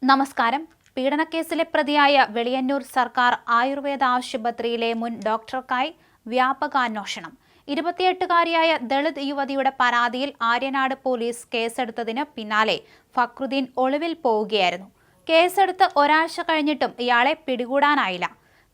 നമസ്കാരം. പീഡനക്കേസിലെ പ്രതിയായ വെളിയന്നൂർ സർക്കാർ ആയുർവേദ ആശുപത്രിയിലെ മുൻ ഡോക്ടർക്കായി വ്യാപകാന്വേഷണം. 28കാരിയായ ദളിത് യുവതിയുടെ പരാതിയിൽ ആര്യനാട് പോലീസ് കേസെടുത്തതിന് പിന്നാലെ ഫക്രുദ്ദീൻ ഒളിവിൽ പോവുകയായിരുന്നു. കേസെടുത്ത് ഒരാഴ്ച കഴിഞ്ഞിട്ടും ഇയാളെ പിടികൂടാനായില്ല.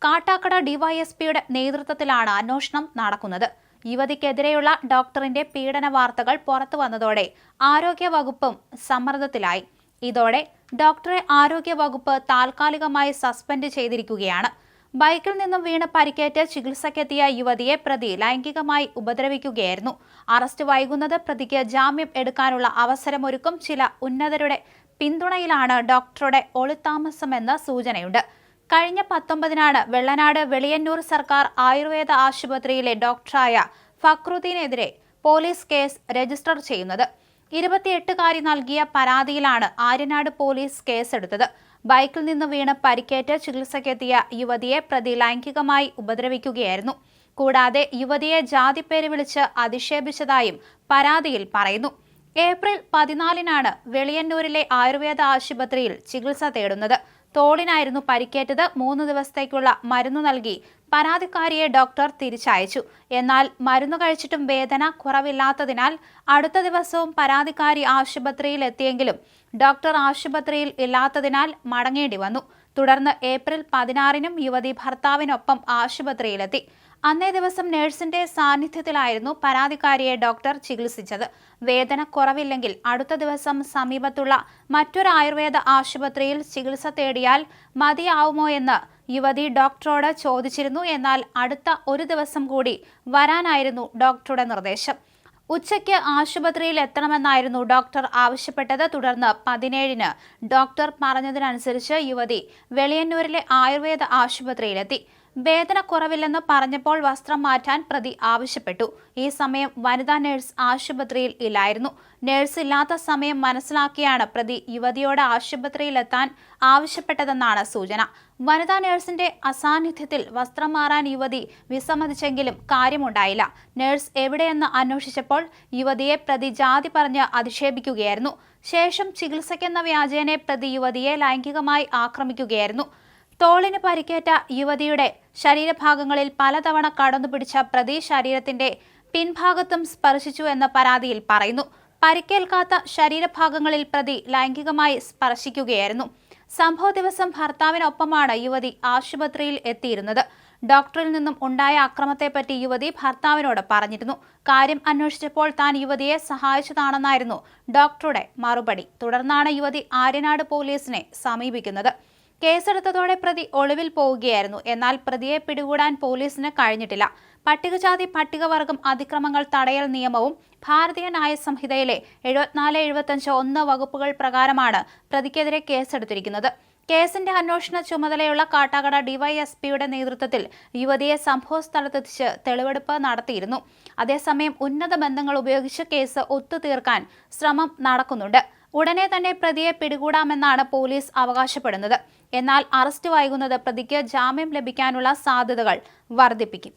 കാട്ടാക്കട ഡിവൈഎസ്പിയുടെ നേതൃത്വത്തിലാണ് അന്വേഷണം നടക്കുന്നത്. യുവതിക്കെതിരെയുള്ള ഡോക്ടറിന്റെ പീഡന വാർത്തകൾ പുറത്തുവന്നതോടെ ആരോഗ്യവകുപ്പും സമ്മർദ്ദത്തിലായി. ഇതോടെ ഡോക്ടറെ ആരോഗ്യവകുപ്പ് താൽക്കാലികമായി സസ്പെൻഡ് ചെയ്തിരിക്കുകയാണ്. ബൈക്കിൽ നിന്നും വീണ് പരിക്കേറ്റ് ചികിത്സയ്ക്കെത്തിയ യുവതിയെ പ്രതി ലൈംഗികമായി ഉപദ്രവിക്കുകയായിരുന്നു. അറസ്റ്റ് വൈകുന്നത് പ്രതിക്ക് ജാമ്യം എടുക്കാനുള്ള അവസരമൊരുക്കും. ചില ഉന്നതരുടെ പിന്തുണയിലാണ് ഡോക്ടറുടെ ഒളിത്താമസമെന്ന് സൂചനയുണ്ട്. കഴിഞ്ഞ 19-നാണ് വെള്ളനാട് വെളിയന്നൂർ സർക്കാർ ആയുർവേദ ആശുപത്രിയിലെ ഡോക്ടറായ ഫക്രുദ്ദീനെതിരെ പോലീസ് കേസ് രജിസ്റ്റർ ചെയ്യുന്നത്. 28കാരി നൽകിയ പരാതിയിലാണ് ആര്യനാട് പോലീസ് കേസെടുത്തത്. ബൈക്കിൽ നിന്ന് വീണ് പരിക്കേറ്റ് ചികിത്സയ്ക്കെത്തിയ യുവതിയെ പ്രതി ലൈംഗികമായി ഉപദ്രവിക്കുകയായിരുന്നു. കൂടാതെ യുവതിയെ ജാതിപ്പേര് വിളിച്ച് അധിക്ഷേപിച്ചതായും പരാതിയിൽ പറയുന്നു. ഏപ്രിൽ 14-നാണ് വെളിയന്നൂരിലെ ആയുർവേദ ആശുപത്രിയിൽ ചികിത്സ തേടുന്നത്. തോളിനായിരുന്നു പരിക്കേറ്റത്. 3 ദിവസത്തേക്കുള്ള മരുന്ന് നൽകി പരാതിക്കാരിയെ ഡോക്ടർ തിരിച്ചയച്ചു. എന്നാൽ മരുന്ന് കഴിച്ചിട്ടും വേദന കുറവില്ലാത്തതിനാൽ അടുത്ത ദിവസവും പരാതിക്കാരി ആശുപത്രിയിൽ എത്തിയെങ്കിലും ഡോക്ടർ ആശുപത്രിയിൽ ഇല്ലാത്തതിനാൽ മടങ്ങേണ്ടി വന്നു. തുടർന്ന് ഏപ്രിൽ 16-നും യുവതി ഭർത്താവിനൊപ്പം ആശുപത്രിയിലെത്തി. അന്നേ ദിവസം നഴ്സിന്റെ സാന്നിധ്യത്തിലായിരുന്നു പരാതിക്കാരിയെ ഡോക്ടർ ചികിത്സിച്ചത്. വേദന കുറവില്ലെങ്കിൽ അടുത്ത ദിവസം സമീപത്തുള്ള മറ്റൊരു ആയുർവേദ ആശുപത്രിയിൽ ചികിത്സ തേടിയാൽ മതിയാവുമോ എന്ന് യുവതി ഡോക്ടറോട് ചോദിച്ചിരുന്നു. എന്നാൽ അടുത്ത ഒരു ദിവസം കൂടി വരാനായിരുന്നു ഡോക്ടറുടെ നിർദ്ദേശം. ഉച്ചയ്ക്ക് ആശുപത്രിയിൽ എത്തണമെന്നായിരുന്നു ഡോക്ടർ ആവശ്യപ്പെട്ടത്. തുടർന്ന് 17-ന് ഡോക്ടർ പറഞ്ഞതിനനുസരിച്ച് യുവതി വെളിയന്നൂരിലെ ആയുർവേദ ആശുപത്രിയിലെത്തി. വേദന കുറവില്ലെന്ന് പറഞ്ഞപ്പോൾ വസ്ത്രം മാറ്റാൻ പ്രതി ആവശ്യപ്പെട്ടു. ഈ സമയം വനിതാ നഴ്സ് ആശുപത്രിയിൽ ഇല്ലായിരുന്നു. നഴ്സ് ഇല്ലാത്ത സമയം മനസ്സിലാക്കിയാണ് പ്രതി യുവതിയോട് ആശുപത്രിയിലെത്താൻ ആവശ്യപ്പെട്ടതെന്നാണ് സൂചന. വനിതാ നഴ്സിന്റെ അസാന്നിധ്യത്തിൽ വസ്ത്രം മാറാൻ യുവതി വിസമ്മതിച്ചെങ്കിലും കാര്യമുണ്ടായില്ല. നഴ്സ് എവിടെയെന്ന് അന്വേഷിച്ചപ്പോൾ യുവതിയെ പ്രതി ജാതി പറഞ്ഞ് അധിക്ഷേപിക്കുകയായിരുന്നു. ശേഷം ചികിത്സയ്ക്കെന്ന വ്യാജേന പ്രതി യുവതിയെ ലൈംഗികമായി ആക്രമിക്കുകയായിരുന്നു. തോളിന് പരിക്കേറ്റ യുവതിയുടെ ശരീരഭാഗങ്ങളിൽ പലതവണ കടന്നുപിടിച്ച പ്രതി ശരീരത്തിന്റെ പിൻഭാഗത്തും സ്പർശിച്ചു എന്ന പരാതിയിൽ പറയുന്നു. പരിക്കേൽക്കാത്ത ശരീരഭാഗങ്ങളിൽ പ്രതി ലൈംഗികമായി സ്പർശിക്കുകയായിരുന്നു. സംഭവ ദിവസം ഭർത്താവിനൊപ്പമാണ് യുവതി ആശുപത്രിയിൽ എത്തിയിരുന്നത്. ഡോക്ടറിൽ നിന്നും ഉണ്ടായ അക്രമത്തെപ്പറ്റി യുവതി ഭർത്താവിനോട് പറഞ്ഞിരുന്നു. കാര്യം അന്വേഷിച്ചപ്പോൾ താൻ യുവതിയെ സഹായിച്ചതാണെന്നായിരുന്നു ഡോക്ടറുടെ മറുപടി. തുടർന്നാണ് യുവതി ആര്യനാട് പോലീസിനെ സമീപിക്കുന്നത്. കേസെടുത്തതോടെ പ്രതി ഒളിവിൽ പോവുകയായിരുന്നു. എന്നാൽ പ്രതിയെ പിടികൂടാൻ പോലീസിന് കഴിഞ്ഞിട്ടില്ല. പട്ടികജാതി പട്ടികവർഗം അതിക്രമങ്ങൾ തടയൽ നിയമവും ഭാരതീയ ന്യായ സംഹിതയിലെ 74-75 വകുപ്പുകൾ പ്രകാരമാണ് പ്രതിക്കെതിരെ കേസെടുത്തിരിക്കുന്നത്. കേസിന്റെ അന്വേഷണ ചുമതലയുള്ള കാട്ടാക്കട ഡിവൈഎസ്പിയുടെ നേതൃത്വത്തിൽ യുവതിയെ സംഭവസ്ഥലത്തെത്തിച്ച് തെളിവെടുപ്പ് നടത്തിയിരുന്നു. അതേസമയം ഉന്നത ബന്ധങ്ങൾ ഉപയോഗിച്ച് കേസ് ഒത്തുതീർക്കാൻ ശ്രമം നടക്കുന്നുണ്ട്. ഉടനെ തന്നെ പ്രതിയെ പിടികൂടാമെന്നാണ് പോലീസ് അവകാശപ്പെടുന്നത്. എന്നാൽ അറസ്റ്റ് വൈകുന്നത് പ്രതിക്ക് ജാമ്യം ലഭിക്കാനുള്ള സാധ്യതകൾ വർദ്ധിപ്പിക്കും.